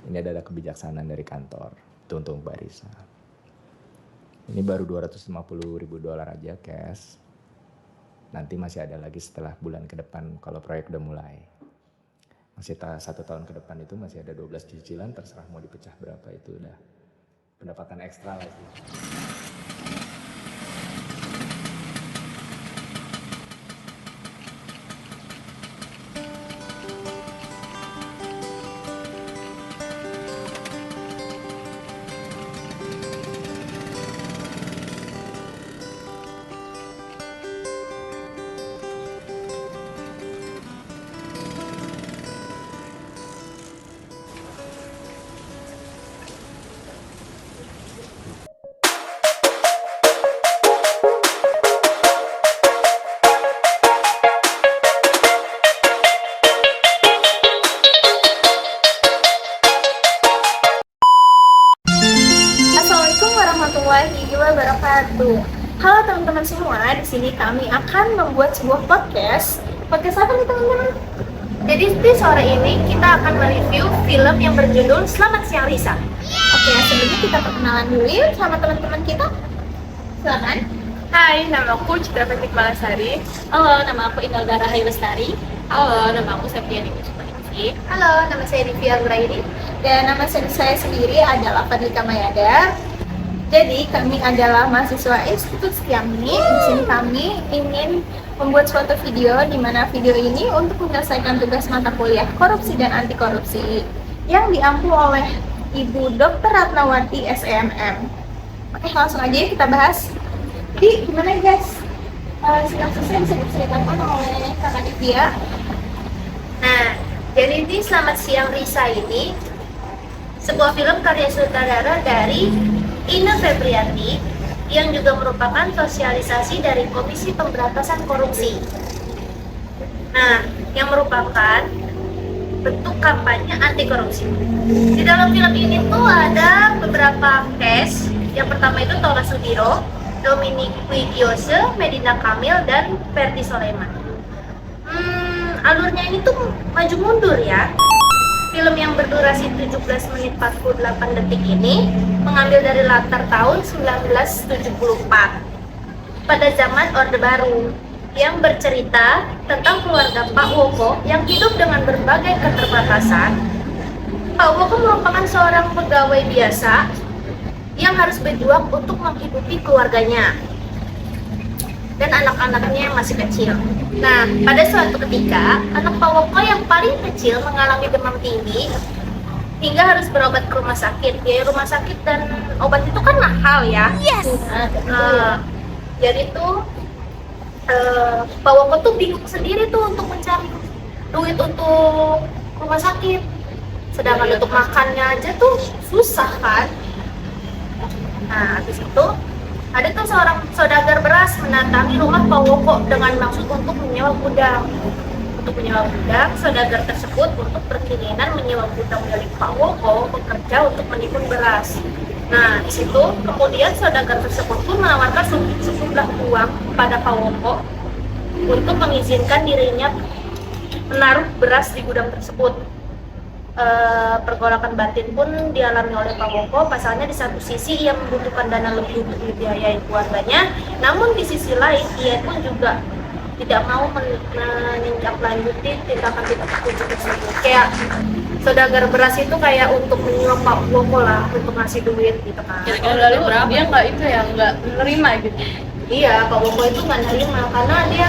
Ini adalah kebijaksanaan dari kantor. Itu untuk Mbak Risa. Ini baru $250.000 aja cash. Nanti masih ada lagi setelah bulan ke depan kalau proyek udah mulai. Masih 1 tahun ke depan itu masih ada 12 cicilan, terserah mau dipecah berapa, itu udah pendapatan ekstra lah sih. Assalamualaikum warahmatullahi wabarakatuh. Halo teman-teman semua, di sini kami akan membuat sebuah podcast. Podcast apa nih teman-teman? Jadi di sore ini kita akan mereview film yang berjudul Selamat Siang Risa. Oke, sebelumnya kita perkenalan dulu yuk sama teman-teman kita. Silakan. Hai, nama aku Citra Petik Malasari. Halo, nama aku Indah Rahai Lestari. Halo, nama aku Septiani Kusumasi. Halo, nama saya Divya Nuraini. Dan nama saya sendiri adalah Fadlika Mayadar. Jadi kami adalah mahasiswa Institut Sekiamni. Di sini kami ingin membuat suatu video di mana video ini untuk menyelesaikan tugas mata kuliah korupsi dan anti korupsi yang diampu oleh Ibu Dr. Ratnawati SEMM. Oke, langsung aja kita bahas. Jadi gimana guys? Sinopsisnya bisa diceritakan oleh Kakak Divya. Nah, jadi di Selamat Siang Risa ini sebuah film karya sutradara dari Ine Febrianti yang juga merupakan sosialisasi dari Komisi Pemberantasan Korupsi. Nah, yang merupakan bentuk kampanye anti korupsi. Di dalam film ini tuh ada beberapa case. Yang pertama itu Tora Sudiro, Dominic Wigiose, Medina Kamil, dan Ferdi Soleman. Alurnya ini tuh maju mundur ya. Film yang berdurasi 17 menit 48 detik ini mengambil dari latar tahun 1974 pada zaman Orde Baru yang bercerita tentang keluarga Pak Woko yang hidup dengan berbagai keterbatasan. Pak Woko merupakan seorang pegawai biasa yang harus berjuang untuk menghidupi keluarganya dan anak-anaknya yang masih kecil. Nah, pada suatu ketika, anak Pak Woko yang paling kecil mengalami demam tinggi hingga harus berobat ke rumah sakit. Biaya rumah sakit dan obat itu kan mahal ya. Yes. Jadi tuh Pak Woko tuh bingung sendiri tuh untuk mencari duit untuk rumah sakit. Sedangkan untuk makannya aja tuh susah kan. Nah, habis itu ada tuh seorang saudagar beras mendatangi rumah Pak Woko dengan maksud untuk menyewa gudang. Untuk menyewa gudang, saudagar tersebut untuk berkeinginan menyewa gudang milik Pak Woko bekerja untuk menimbun beras. Nah, di situ kemudian saudagar tersebut pun menawarkan sejumlah uang kepada Pak Woko untuk mengizinkan dirinya menaruh beras di gudang tersebut. Pergolakan batin pun dialami oleh Pak Woko. Pasalnya di satu sisi ia membutuhkan dana lebih untuk dibiayai keluarganya, namun di sisi lain ia pun juga tidak mau menindaklanjuti tindakan-tindakan tersebut. Kayak saudagar beras itu kayak untuk menyuap Pak Woko lah, untuk ngasih duit gitu kan. Lalu dia nggak itu ya, nggak menerima gitu. Iya, Pak Woko itu nggak nerima karena dia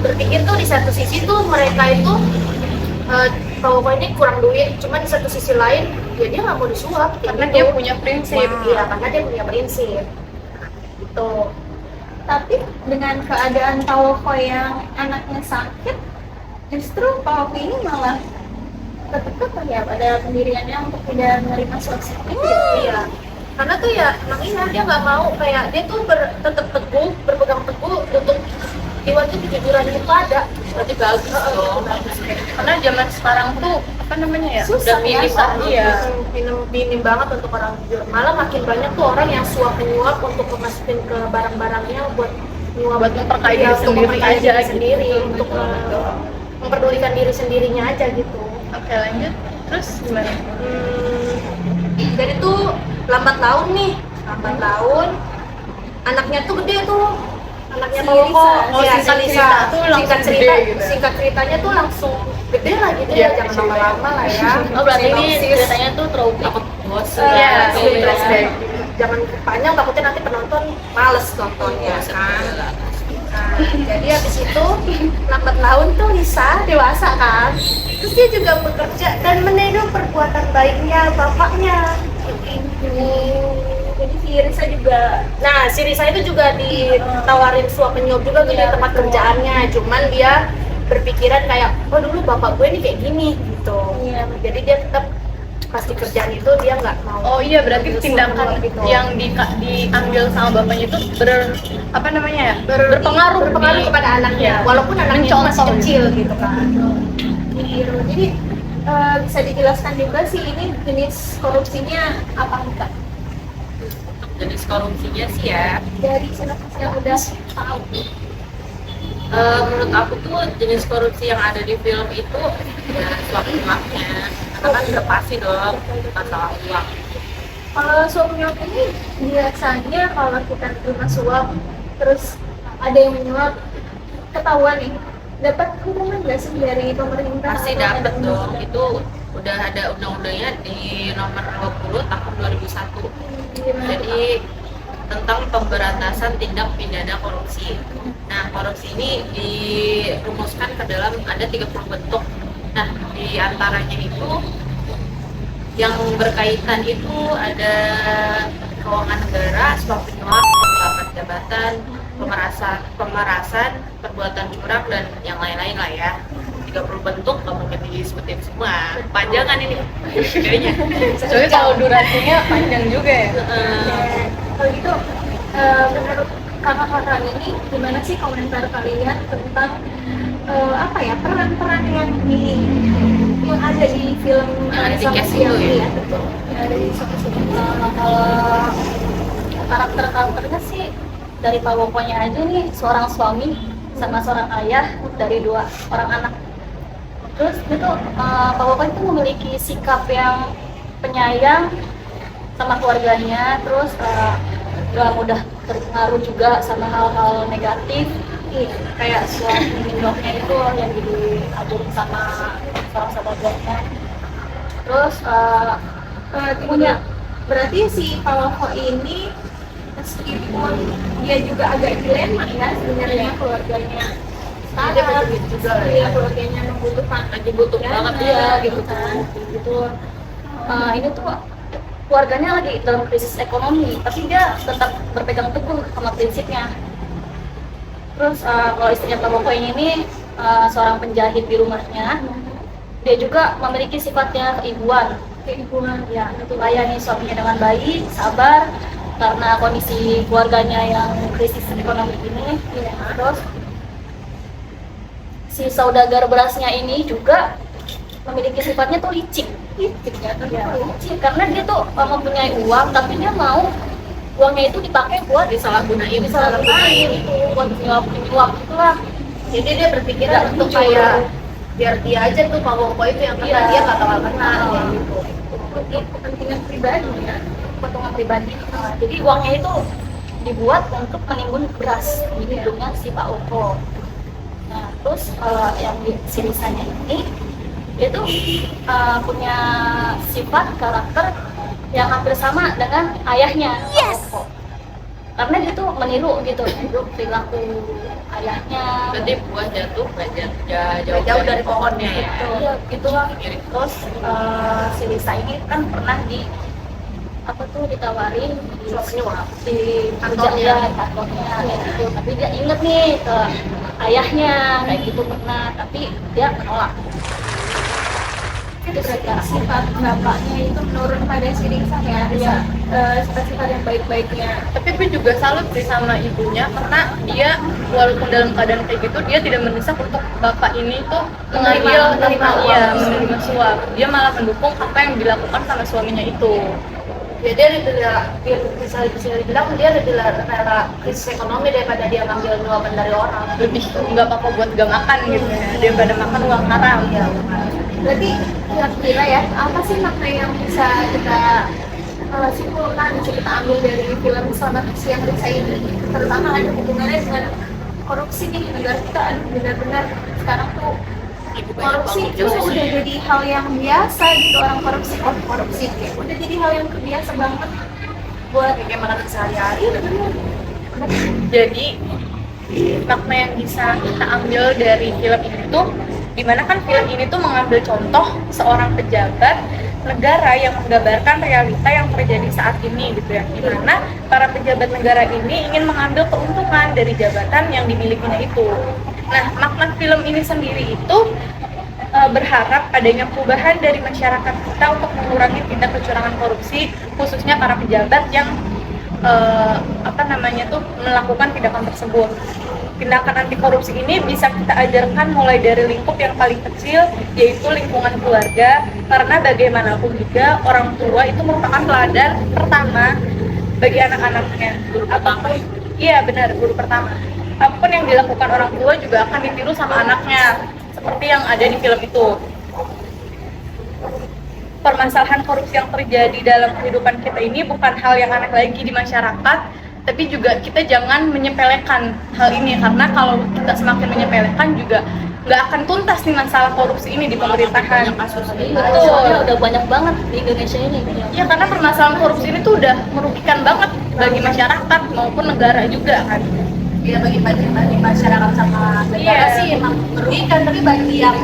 berpikir tuh di satu sisi tuh mereka itu Pak Woko ini kurang duit, cuma di satu sisi lain ya dia nggak mau disuap Karena gitu. dia punya prinsip. Iya, karena dia punya prinsip gitu. Tapi dengan keadaan Pak Woko yang anaknya sakit, justru Pak Woko ini malah tetap ya pada pendiriannya untuk tidak menerima suap seperti itu. Iya, karena tuh ya emang iya dia nggak mau, kayak dia tuh tetap teguh, berpegang teguh untuk Iwan tuh kejujuran itu ada. Berarti bagus dong. Karena zaman sekarang tuh apa namanya ya? Susah udah minim ya, ya. minim banget untuk orang jujur. Malah makin banyak tuh orang yang suap menyuap untuk memasukin ke barang-barangnya buat nyuap, Buat memperkaya diri untuk sendiri memperkaya aja diri gitu. sendiri, untuk memperdulikan diri sendirinya aja gitu. Oke, lanjut. Terus gimana? lambat laun nih, lambat laun anaknya tuh gede tuh, anaknya Si Pak Woko. Risa. Oh, Ya, singkat si cerita Risa tuh langsung singkat gede cerita gitu. singkat ceritanya tuh langsung gede lah gitu ya, jangan lama-lama lah ya. Oh berarti ini Sinopsis. ceritanya tuh terlalu takut bosan. Iya, Gitu ya. flashback. Jangan panjang, takutnya nanti penonton males nontonnya kan. Nah, jadi habis itu lambat laun tuh Lisa dewasa kan, terus dia juga bekerja dan meniru perbuatan baiknya bapaknya. Jadi si Risa juga Nah, si Risa itu juga ditawarin suap penyuap juga tuh di Iya, tempat betul. kerjaannya, cuman dia berpikiran kayak, oh dulu bapak gue nih kayak gini gitu. Iya. Jadi dia tetap pas di kerjaan itu dia nggak mau. Oh iya, berarti ambil suap tindakan penyuap gitu. yang diambil sama bapaknya itu apa namanya ya? Berpengaruh kepada anaknya, Iya. walaupun anaknya itu masih Mencontoh. kecil gitu kan. ditiru. Jadi bisa dijelaskan juga sih ini jenis korupsinya apa enggak? Jenis korupsinya sih ya. Dari sinopsis yang udah tahu. Menurut aku tuh jenis korupsi yang ada di film itu ya suap menyuapnya. Karena kan udah pasti dong masalah uang. Kalau suap menyuap ini biasanya kalau kita terima suap terus ada yang menyuap ketahuan nih, dapat hukuman nggak sih dari pemerintah? Pasti atau dapat ada dong. undang-undang? Itu udah ada undang-undangnya di nomor 20 tahun 2001. Gimana? Jadi tentang pemberantasan tindak pidana korupsi. Nah, korupsi ini dirumuskan ke dalam ada 30 bentuk. Nah, di antaranya itu yang berkaitan itu ada keuangan negara, suap menyuap, penggelapan jabatan, pemerasan, perbuatan curang dan yang lain-lain lah ya. 30 bentuk nggak mungkin disebutin semua. Panjangan ini kayaknya. Soalnya kalau durasinya panjang juga ya. Kalau gitu, menurut kakak-kakak ini gimana sih komentar kalian tentang apa ya peran-peran yang ada di film Nah, di Sama cast Siang itu ya? ini ya, betul. Yang ada di Sama Siang. Kalau karakternya sih dari Pak Wokonya aja nih, seorang suami sama seorang ayah dari dua orang anak. Terus itu Pak Woko itu memiliki sikap yang penyayang sama keluarganya, terus gak mudah terpengaruh juga sama hal-hal negatif. Kayak suami minumnya itu yang diajarin sama seorang sahabatnya. Terus punya Berarti si Pawoko ini meskipun dia juga agak dilema ya sebenarnya keluarganya Dia berduit juga lah ya. iya, keluarganya membutuhkan Lagi butuh banget dia gitu kan, gitu. Ini tuh keluarganya lagi dalam krisis ekonomi, tapi dia tetap berpegang teguh sama prinsipnya. Terus kalau istrinya Pak Woko ini seorang penjahit di rumahnya, dia juga memiliki sifatnya keibuan. Ya, itu layani suaminya dengan baik, sabar karena kondisi keluarganya yang krisis ekonomi ini. Terus si saudagar berasnya ini juga memiliki sifatnya tuh licik. Licik karena dia tuh mempunyai uang, tapi dia mau uangnya itu dipakai buat Disalahgunain. buat nyuap itulah. Jadi dia berpikiran untuk kayak biar dia aja tuh Pak Woko itu yang kena, Iya. dia nggak bakal kena kayak gitu. Untuk kepentingan pribadi ya, kepentingan pribadi. Jadi uangnya itu dibuat untuk menimbun beras di hidungnya si Pak Woko. Nah, terus yang di Sirisanya ini dia tuh punya sifat karakter yang hampir sama dengan ayahnya Pak Woko. Karena dia tuh meniru perilaku ayahnya. Berarti buah jatuh nggak jauh dari pohonnya ya. Gitu lah. Terus si Lisa ini kan pernah ditawarin di Kantornya. kantornya kayak gitu. Tapi dia inget nih ke ayahnya kayak gitu pernah, tapi dia menolak. itu berarti sifat bapaknya itu menurun pada si Risa ya, Iya. sifat-sifat yang baik-baiknya. Tapi gue juga salut sih sama ibunya karena dia walaupun dalam keadaan kayak gitu dia tidak mendesak untuk bapak ini tuh mengambil Menerima uang. iya, menerima suap. Dia malah mendukung apa yang dilakukan sama suaminya itu. Ya dia bisa dibilang dia lebih rela krisis ekonomi daripada dia ngambil nyuapan dari orang. Lebih nggak apa-apa buat gak makan gitu ya daripada makan uang haram. Berarti kira-kira ya apa sih makna yang bisa kita simpulkan bisa kita ambil dari film Selamat Siang Risa ini, terutama ada hubungannya dengan korupsi nih negara kita. Benar-benar sekarang tuh korupsi itu udah jadi hal yang biasa gitu, orang korupsi kayak udah jadi hal yang biasa banget buat bagaimana sehari-hari. Jadi makna yang bisa kita ambil dari film ini tuh, dimana kan film ini tuh mengambil contoh seorang pejabat negara yang menggambarkan realita yang terjadi saat ini gitu ya, dimana para pejabat negara ini ingin mengambil keuntungan dari jabatan yang dimilikinya itu. Nah, makna film ini sendiri itu berharap adanya perubahan dari masyarakat kita untuk mengurangi tindak kecurangan korupsi, khususnya para pejabat yang melakukan tindakan tersebut. Tindakan anti korupsi ini bisa kita ajarkan mulai dari lingkup yang paling kecil, yaitu lingkungan keluarga, karena bagaimanapun juga orang tua itu merupakan teladan pertama bagi anak-anaknya. Apapun, iya benar, guru pertama. Apapun yang dilakukan orang tua juga akan ditiru sama anaknya, seperti yang ada di film itu. Permasalahan korupsi yang terjadi dalam kehidupan kita ini bukan hal yang aneh lagi di masyarakat, tapi juga kita jangan menyepelekan hal ini, karena kalau kita semakin menyepelekan juga nggak akan tuntas nih masalah korupsi ini di pemerintahan. Soalnya udah banyak banget di Indonesia ini. Ya, karena permasalahan korupsi ini tuh udah merugikan banget bagi masyarakat maupun negara juga kan. Ya bagi masyarakat sama negara sih emang merugikan, tapi bagi yang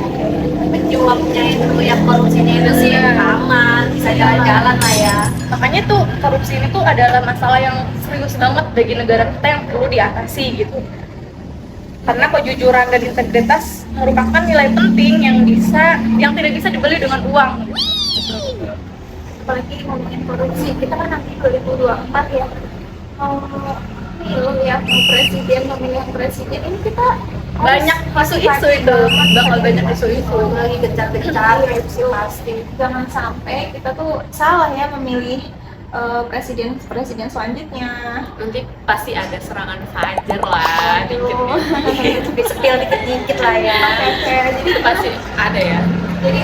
pejuangnya itu, yang korupsinya itu sih aman, bisa jalan-jalan lah ya. Makanya tuh korupsi ini tuh adalah masalah yang serius banget bagi negara kita yang perlu diatasi gitu. Karena kejujuran dan integritas merupakan nilai penting yang tidak bisa dibeli dengan uang. Apalagi ngomongin korupsi, kita kan nanti 2024 ya mau pemilihan presiden ini kita Banyak isu-isu itu, bakal banyak isu-isu. lagi gencar-gencar korupsi pasti. Jangan sampai kita tuh salah ya memilih presiden selanjutnya. Nanti pasti ada serangan fajar lah, dikit Sepil dikit-dikit lah ya. Oke, jadi pasti ada ya. jadi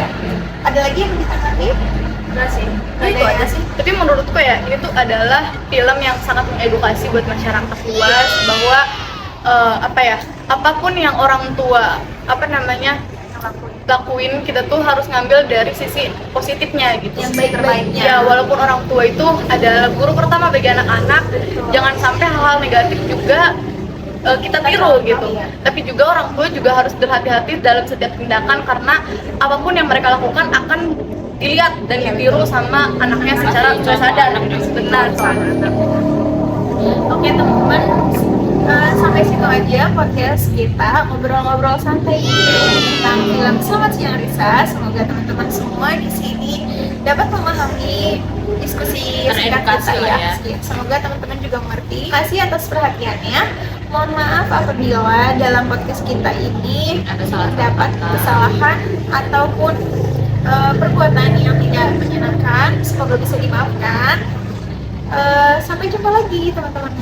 ada lagi yang ditanggapi? Enggak sih. Itu aja sih. Tapi menurutku ya, ini tuh adalah film yang sangat mengedukasi buat masyarakat luas bahwa apapun yang orang tua lakuin, kita tuh harus ngambil dari sisi positifnya gitu. Yang baik-baiknya. Ya, walaupun orang tua itu adalah guru pertama bagi anak-anak, jangan sampai hal-hal negatif juga kita tiru gitu. Tapi juga orang tua juga harus berhati-hati dalam setiap tindakan, karena apapun yang mereka lakukan akan dilihat dan ditiru sama anaknya secara nggak sadar. Benar. Oke teman-teman, sampai situ aja podcast kita ngobrol-ngobrol santai tentang film Selamat Siang Risa. Semoga teman-teman semua di sini dapat memahami diskusi singkat kita ya. Semoga teman-teman juga mengerti. Terima kasih atas perhatiannya. Mohon maaf apabila dalam podcast kita ini terdapat kesalahan ataupun perbuatan yang tidak menyenangkan. Semoga bisa dimaafkan. Sampai jumpa lagi teman-teman.